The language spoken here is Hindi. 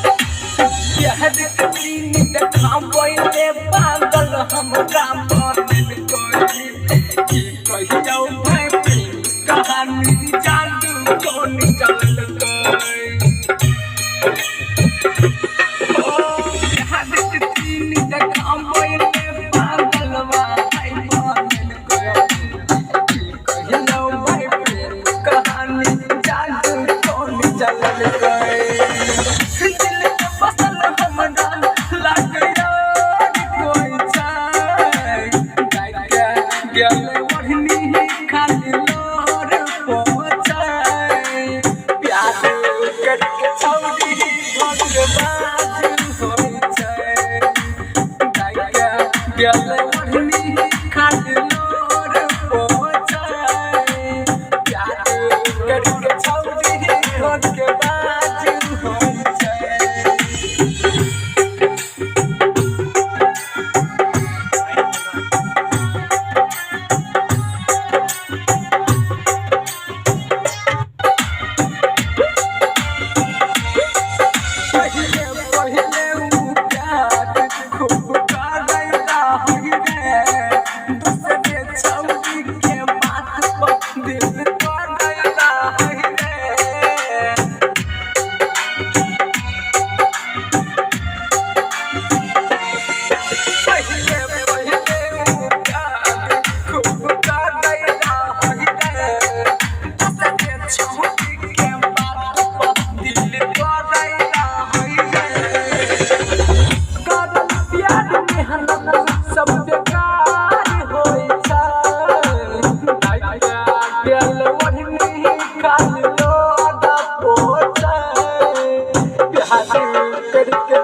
प्यार करी देखा बोले पागल हमरा बनल कोई की कहियो भाई प्रेम कहानी जादू कौन चल गई ओ प्यार करी देखा बोले पागल भाई बनल कोई की कहियो भाई प्रेम कहानी जादू कौन चल गई करके